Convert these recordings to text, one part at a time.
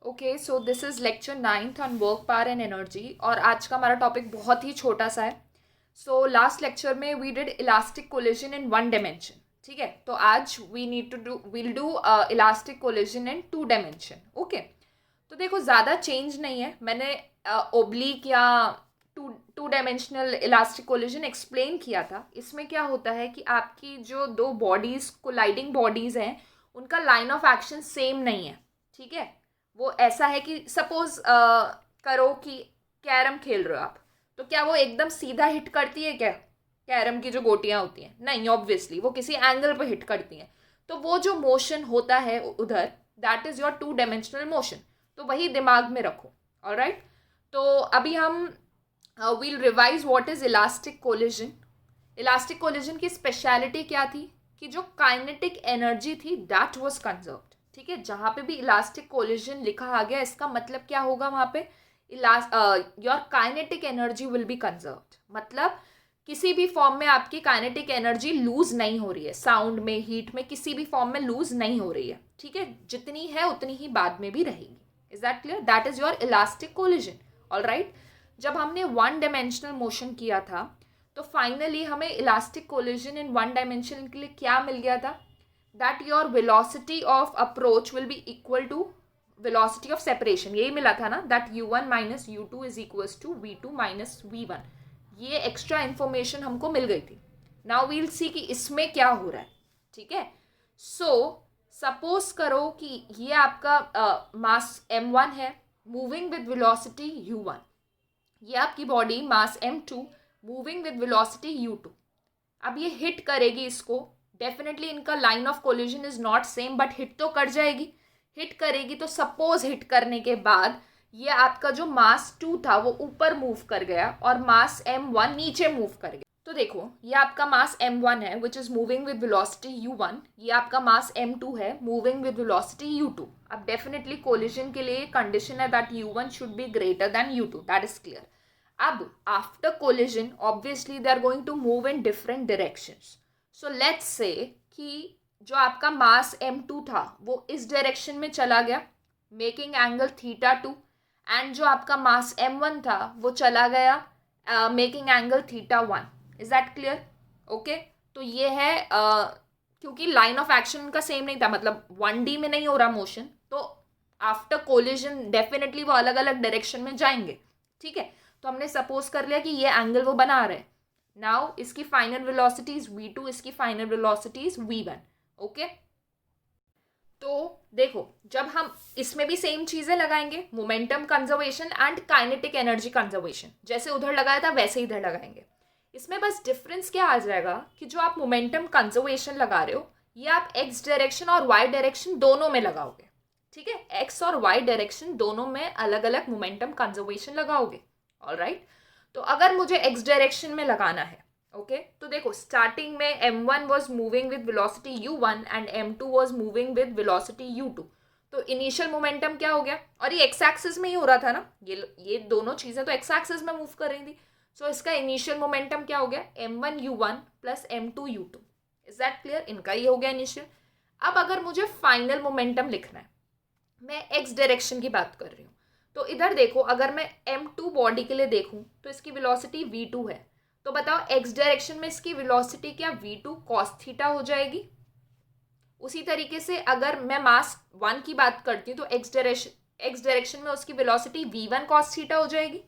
Okay, so this is lecture 9th on work power and energy और आज का हमारा टॉपिक बहुत ही छोटा सा है। सो लास्ट लेक्चर में we did elastic collision in one dimension. ठीक है, तो आज will do elastic collision in two dimension. Okay, तो देखो ज़्यादा चेंज नहीं है। मैंने ओब्लिक या two two dimensional elastic collision explain किया था। इसमें क्या होता है कि आपकी जो दो बॉडीज़ कोलाइडिंग बॉडीज़ हैं उनका लाइन ऑफ एक्शन सेम नहीं है। ठीक है, वो ऐसा है कि सपोज करो कि कैरम खेल रहे हो आप, तो क्या वो एकदम सीधा हिट करती है क्या? कैरम की जो गोटियां होती हैं, नहीं, ऑब्वियसली वो किसी एंगल पे हिट करती हैं। तो वो जो मोशन होता है उधर, that is your two dimensional motion. तो वही दिमाग में रखो। ऑलराइट, तो अभी हम will revise what is elastic collision. Elastic collision की स्पेशलिटी क्या थी कि जो काइनेटिक एनर्जी थी दैट वाज कंजर्व्ड। ठीक है, जहाँ पे भी इलास्टिक कोलिजन लिखा आ गया, इसका मतलब क्या होगा वहाँ पे? Your kinetic energy will be conserved. मतलब किसी भी फॉर्म में आपकी काइनेटिक एनर्जी लूज नहीं हो रही है, साउंड में, हीट में, किसी भी फॉर्म में लूज नहीं हो रही है। ठीक है, जितनी है उतनी ही बाद में भी रहेगी। Is that clear? That is your elastic collision. All right, जब हमने वन डायमेंशनल मोशन किया था तो फाइनली हमें elastic collision in one dimension के लिए क्या मिल गया था? That your velocity of approach will be equal to velocity of separation. यही मिला था ना, that u1 minus u2 is equal to v2 minus v1। ये एक्स्ट्रा इंफॉर्मेशन हमको मिल गई थी। नाउ वील सी कि इसमें क्या हो रहा है। ठीक है, सो सपोज करो कि ये आपका मास m1 है मूविंग विद वेलोसिटी u1, ये आपकी body mass m2 moving with velocity u2। अब ये हिट करेगी इसको, डेफिनेटली इनका line of collision is not same, but hit तो कर जाएगी। हिट करेगी तो सपोज हिट करने के बाद ये आपका जो मास 2 था वो ऊपर मूव कर गया और मास m1 नीचे मूव कर गया। तो देखो, ये आपका मास m1 है which is moving with velocity u1, ये आपका मास m2 है मूविंग विद वेलोसिटी u2। अब डेफिनेटली कोलिजन के लिए कंडीशन है that u1 should be greater than u2, that is clear. अब after collision obviously they are going to move in different directions. So let's say कि जो आपका मास m2 था वो इस डायरेक्शन में चला गया, मेकिंग एंगल θ2, एंड जो आपका मास m1 था वो चला गया making angle θ1। Is that clear? Okay, तो ये है क्योंकि लाइन ऑफ एक्शन का सेम नहीं था, मतलब 1D में नहीं हो रहा मोशन, तो आफ्टर कोलिजन डेफिनेटली वो अलग अलग डायरेक्शन में जाएंगे। ठीक है, तो हमने सपोज कर लिया कि ये एंगल वो बना रहे। नाउ इसकी फाइनल वेलोसिटी इज v2, इसकी final velocity is v1। Okay, तो देखो, जब हम इसमें भी सेम चीजें लगाएंगे, momentum conservation and kinetic energy conservation, जैसे उधर लगाया था वैसे इधर लगाएंगे। इसमें बस डिफरेंस क्या आ जाएगा कि जो आप मोमेंटम कंजर्वेशन लगा रहे हो ये आप एक्स डायरेक्शन और वाई डायरेक्शन दोनों में लगाओगे। ठीक है, एक्स और वाई डायरेक्शन दोनों में अलग अलग मोमेंटम कंजर्वेशन लगाओगे। ऑलराइट, तो अगर मुझे एक्स डायरेक्शन में लगाना है, ओके, तो देखो स्टार्टिंग में m1 was moving with velocity u1 and m2 was moving with velocity u2। तो इनिशियल मोमेंटम क्या हो गया, और ये एक्स एक्सिस में ही हो रहा था ना, ये दोनों चीजें तो एक्स एक्सिस में मूव कर रही थी। सो इसका इनिशियल मोमेंटम क्या हो गया, m1 u1 plus m2 u2। Is that clear? इनका ये हो गया इनिशियल। अब अगर मुझे फाइनल मोमेंटम लिखना है, मैं एक्स डायरेक्शन की बात कर रही हूँ, तो इधर देखो, अगर मैं m2 बॉडी के लिए देखूं तो इसकी वेलोसिटी v2 है। तो बताओ एक्स डायरेक्शन में इसकी वेलोसिटी क्या v2 cos थीटा हो जाएगी? उसी तरीके से अगर मैं मास 1 की बात करती हूँ तो एक्स डायरेक्शन में उसकी वेलोसिटी v1 cos थीटा हो जाएगी।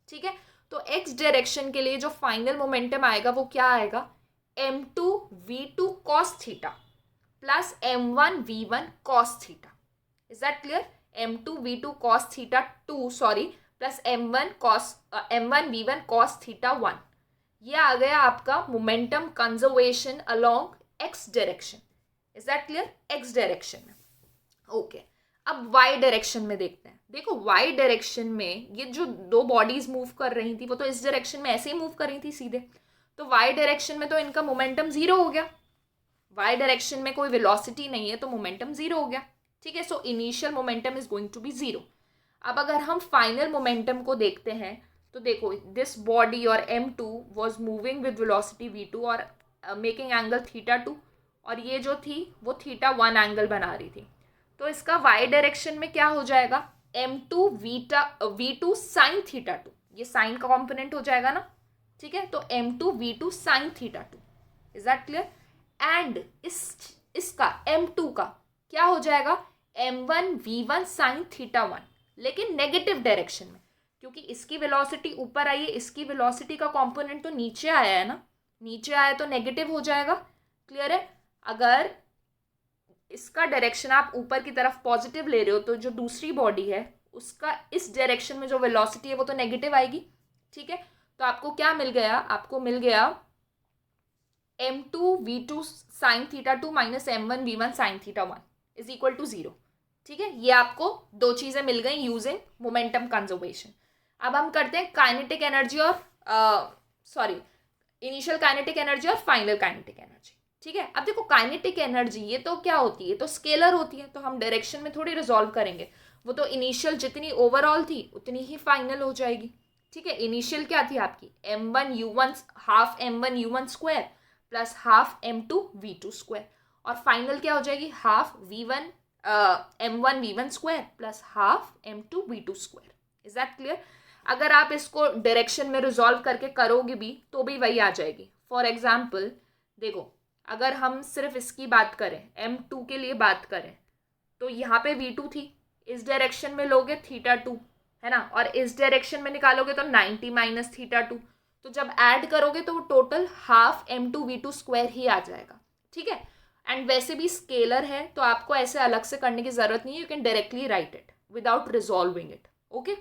ठीक है, तो एक्स डायरेक्शन के लिए जो फाइनल मोमेंटम आएगा वो क्या आएगा, m2 v2 cos theta plus m1 v1 cos theta. Is that clear? m2 v2 cos theta 2 sorry plus m1 v1 cos theta 1। ये आ गया आपका momentum conservation along x direction. Is that clear? X direction में। Okay, अब Y direction में देखते हैं। देखो वाई डायरेक्शन में ये जो दो बॉडीज मूव कर रही थी वो तो इस डायरेक्शन में ऐसे ही मूव कर रही थी सीधे, तो वाई डायरेक्शन में तो इनका मोमेंटम जीरो हो गया। वाई डायरेक्शन में कोई वेलोसिटी नहीं है तो मोमेंटम जीरो हो गया। ठीक है, so initial momentum is going to be zero. अब अगर हम फाइनल मोमेंटम को देखते हैं तो देखो दिस बॉडी और m2 was moving with velocity v2 और मेकिंग एंगल θ2, और ये जो थी वो θ1 एंगल बना रही थी। तो इसका y डायरेक्शन में क्या हो जाएगा, m2 v2 sign theta two, ये साइन का कॉम्पोनेंट हो जाएगा ना, ठीक है, तो m2 v2 sign theta to, is that clear. And इसका m2 का क्या हो जाएगा, m1v1 साइन थीटा वन, लेकिन नेगेटिव डायरेक्शन में, क्योंकि इसकी वेलोसिटी ऊपर आई है, इसकी वेलोसिटी का कंपोनेंट तो नीचे आया है ना, नीचे आया तो नेगेटिव हो जाएगा, क्लियर है। अगर इसका डायरेक्शन आप ऊपर की तरफ पॉजिटिव ले रहे हो तो जो दूसरी बॉडी है उसका इस डायरेक्शन में जो वेलोसिटी है वो तो नेगेटिव आएगी, ठीक है। तो आपको क्या मिल गया, आपको मिल गया m2v2 sine theta two minus m1v1 sine theta one is equal to 0, ठीक है। ये आपको दो चीजें मिल गई यूजिंग मोमेंटम कंजर्वेशन। अब हम करते हैं काइनेटिक एनर्जी और इनिशियल काइनेटिक एनर्जी और फाइनल काइनेटिक एनर्जी, ठीक है। अब देखो काइनेटिक एनर्जी ये तो क्या होती है, तो स्केलर होती है, तो हम डायरेक्शन में थोड़ी रिजॉल्व करेंगे, वो तो इनिशियल जितनी ओवरऑल थी उतनी ही फाइनल हो जाएगी, ठीक है। इनिशियल क्या थी आपकी m1u1 half m1u1 square plus half m2v2 square, और फाइनल क्या हो जाएगी half m1v1 square plus half m2v2 square, is that clear. अगर आप इसको डायरेक्शन में रिजॉल्व करके करोगे भी तो भी वही आ जाएगी। फॉर एग्जाम्पल देखो, अगर हम सिर्फ इसकी बात करें, m2 के लिए बात करें, तो यहाँ पे v2 थी, इस डायरेक्शन में लोगे थीटा टू है ना, और इस डायरेक्शन में निकालोगे तो 90 माइनस थीटा टू, तो जब ऐड करोगे तो वो टोटल हाफ m2v2 स्क्वायर ही आ जाएगा, ठीक है। एंड वैसे भी स्केलर है तो आपको ऐसे अलग से करने की जरूरत नहीं है, you can directly write it without resolving it, okay.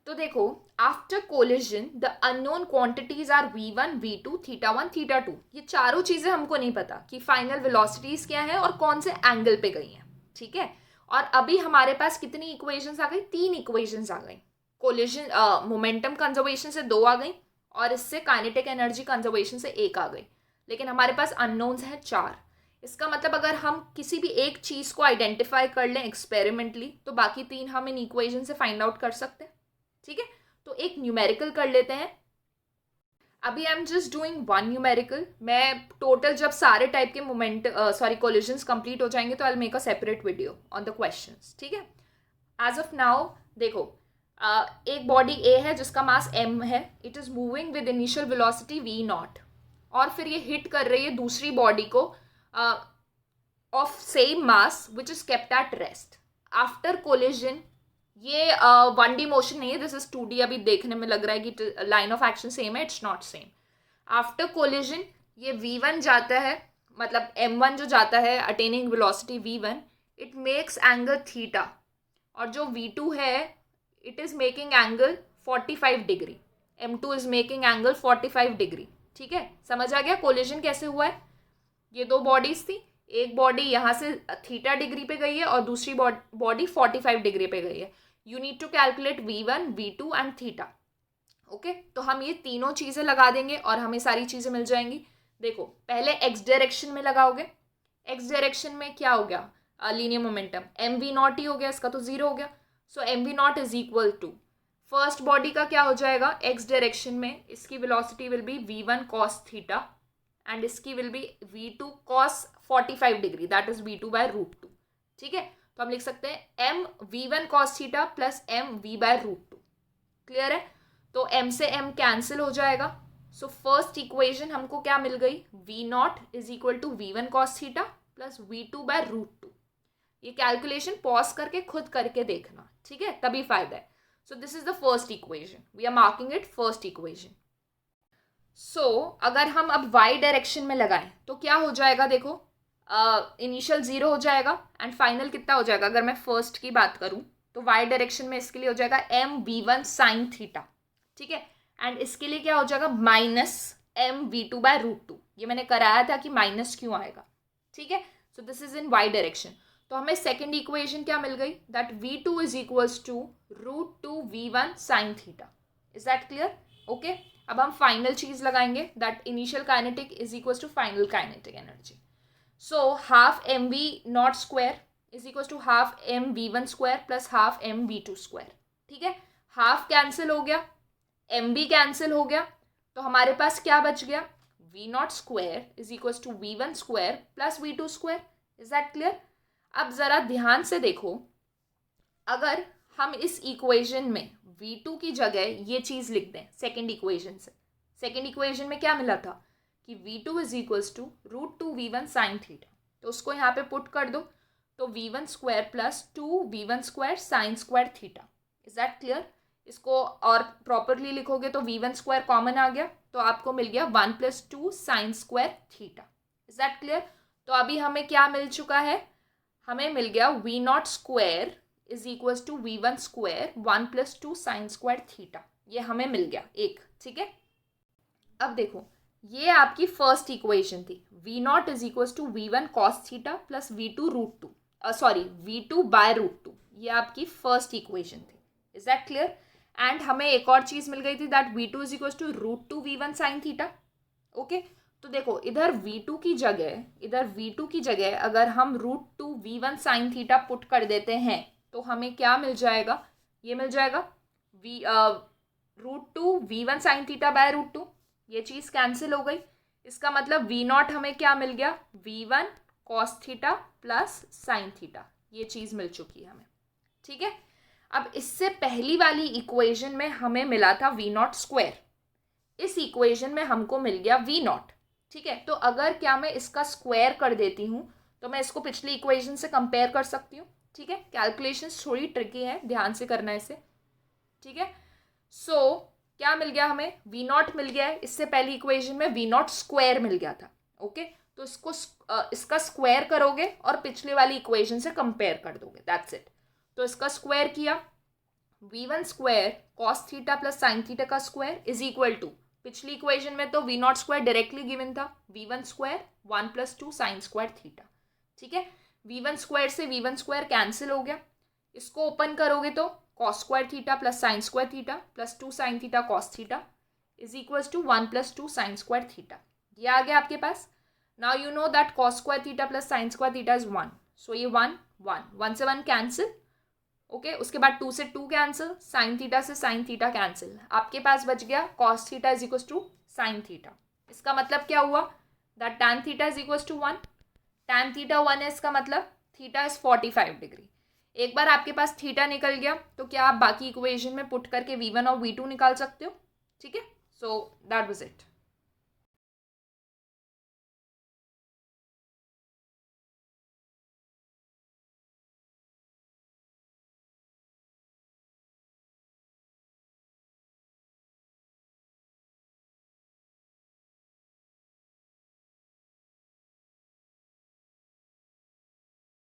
तो देखो, after collision the unknown quantities are v1 v2 theta one theta two, ये चारों चीजें हमको नहीं पता कि फाइनल वेलोसिटीज क्या है और कौन से एंगल पे गई हैं, ठीक है। और अभी हमारे पास कितनी इक्वेशंस आ गई, 3 इक्वेशंस आ गई। कोलिजन मोमेंटम कंजर्वेशन से 2 आ गई और इससे काइनेटिक एनर्जी कंजर्वेशन से 1 आ गई, लेकिन हमारे पास अननोन्स हैं 4। इसका मतलब अगर हम किसी भी एक चीज को आइडेंटिफाई कर लें एक्सपेरिमेंटली तो बाकी 3 हम इन इक्वेशन से फाइंड आउट कर सकते हैं, ठीक है। तो एक न्यूमेरिकल कर लेते हैं। अभी I am just doing one numerical, मैं टोटल जब सारे टाइप के कोलिजन्स कंप्लीट हो जाएंगे तो I will make a separate video on the questions, ठीक है। एज ऑफ नाउ देखो, एक बॉडी ए है जिसका मास m है, it is moving with initial velocity v0, और फिर ये हिट कर रही है दूसरी बॉडी को of same mass which is kept at rest. After collision, ये 1D मोशन नहीं है, दिस इज 2D। अभी देखने में लग रहा है कि लाइन ऑफ एक्शन सेम है, it's not same. After collision ये v1 जाता है, मतलब m1 जो जाता है attaining velocity v1, it makes angle theta, और जो v2 है it is making angle 45 degree, m2 is making angle 45 degree, ठीक है। समझ आ गया कोलिजन कैसे हुआ है। ये दो बॉडीज थी, एक बॉडी यहाँ से थीटा डिग्री पे गई है और दूसरी बॉडी 45 डिग्री पे गई है। You need to calculate v1 v2 and theta, okay. तो हम ये तीनों चीज़ें लगा देंगे और हमें सारी चीज़ें मिल जाएंगी। देखो, पहले x डायरेक्शन में लगाओगे, x डायरेक्शन में क्या हो गया, लीनियर मोमेंटम mv0 ही हो गया, इसका तो 0 हो गया। So mv0 is equal to first body का क्या हो जाएगा, x डायरेक्शन में इसकी velocity will be v1 cos theta and इसकी विल बी v2 cos 45 डिग्री, that is v2 by root two, ठीक है। तो हम लिख सकते हैं m v1 cos theta plus m v by root two, clear है। तो m से m कैंसिल हो जाएगा। सो फर्स्ट इक्वेशन हमको क्या मिल गई, v0 is equal to v1 cos theta plus v2 by root two. ये कैलकुलेशन पॉज करके खुद करके देखना, ठीक है, तभी फायदा है। So this is the first equation, we are marking it first equation. So अगर हम अब y डायरेक्शन में लगाएं तो क्या हो जाएगा, देखो इनिशियल 0 हो जाएगा एंड फाइनल कितना हो जाएगा। अगर मैं फर्स्ट की बात करूं तो y डायरेक्शन में इसके लिए हो जाएगा m v1 साइन थीटा, ठीक है, एंड इसके लिए क्या हो जाएगा minus m v2 by root two. ये मैंने कराया था कि माइनस क्यों आएगा, ठीक है। So this is in y direction. तो हमें सेकेंड इक्वेशन क्या मिल गई, that v2 is equals to root two v1 sine theta, is that clear, okay. अब हम फाइनल चीज लगाएंगे, that initial kinetic is equals to final kinetic energy. So half mv0 square is equals to half mv1 square plus half mv2 square, ठीक है। Half cancel हो गया, mv cancel हो गया, तो हमारे पास क्या बच गया, v0 square is equals to v1 square plus v2 square, is that clear. अब जरा ध्यान से देखो, अगर हम इस इक्वेशन में v2 की जगह ये चीज़ लिख दें सेकेंड इक्वेशन से, सेकेंड इक्वेशन में क्या मिला था कि v2 is equals to √2v1 sine theta, तो उसको यहाँ पे पुट कर दो, तो v1 square plus 2v1 square sine square theta. Is that clear? इसको और प्रॉपरली लिखोगे तो v1 स्क्वायर कॉमन आ गया, तो आपको मिल गया 1 + 2 sine square theta. Is that clear? तो अभी हमें क्या मिल चुका है, हमें मिल गया v0 square is equals to v1 square 1 + 2 sine square theta, ये हमें मिल गया एक। ठीक है, अब देखो ये आपकी फर्स्ट इक्वेशन थी, v0 is equals to v1 cos theta plus v2 √2 sorry v2 by √2, ये आपकी फर्स्ट इक्वेशन थी। Is that clear? एंड हमें एक और चीज़ मिल गई थी that v2 is equals to √2v1 sine theta. Okay, तो देखो इधर v2 की जगह अगर हम √2v1 साइन थीटा पुट कर देते हैं तो हमें क्या मिल जाएगा, ये मिल जाएगा √2v1 साइन थीटा बाय √2, ये चीज़ कैंसिल हो गई। इसका मतलब v0 हमें क्या मिल गया, v1 cos theta plus sine theta, ये चीज़ मिल चुकी है हमें। ठीक है, अब इससे पहली वाली इक्वेशन में हमें मिला था v0 स्क्वायर, इस इक्वेशन में हमको मिल गया v0। ठीक है, तो अगर क्या मैं इसका स्क्वायर कर देती हूँ तो मैं इसको पिछली इक्वेशन से कंपेयर कर सकती हूँ। ठीक है, कैलकुलेशंस थोड़ी ट्रिकी है, ध्यान से करना है इसे। ठीक है, सो क्या मिल गया हमें, v0 मिल गया है, इससे पहली इक्वेशन में v0 स्क्वायर मिल गया था। ओके, तो इसको इसका स्क्वायर करोगे और पिछले वाली इक्वेशन से कंपेयर कर दोगे, दैट्स इट। तो इसका स्क्वायर किया, v1 square cos theta plus sine theta का स्क्वायर इज इक्वल टू, पिछली इक्वेशन में तो v0 स्क्वायर डायरेक्टली गिवन था, v1 square 1 + 2 sine square theta. ठीक है, v1 स्क्वायर से v1 स्क्वायर कैंसिल हो गया, इसको ओपन करोगे तो cos square theta plus sine square theta plus 2 sine theta cos theta is equals to 1 + 2 sine square theta, ये आ गया आपके पास। Now you know that cos square theta plus sine square theta is 1, so ये 1 से 1 cancel. Okay, उसके बाद 2 से 2 कैंसिल, साइन थीटा से साइन थीटा कैंसिल, आपके पास बच गया cos theta is equals to sine theta. इसका मतलब क्या हुआ, that tan theta is equals to 1, tan theta 1 है, इसका मतलब थीटा इज 45 डिग्री। एक बार आपके पास थीटा निकल गया तो क्या आप बाकी इक्वेशन में पुट करके v1 और v2 निकाल सकते हो। ठीक है, सो दैट वाज इट।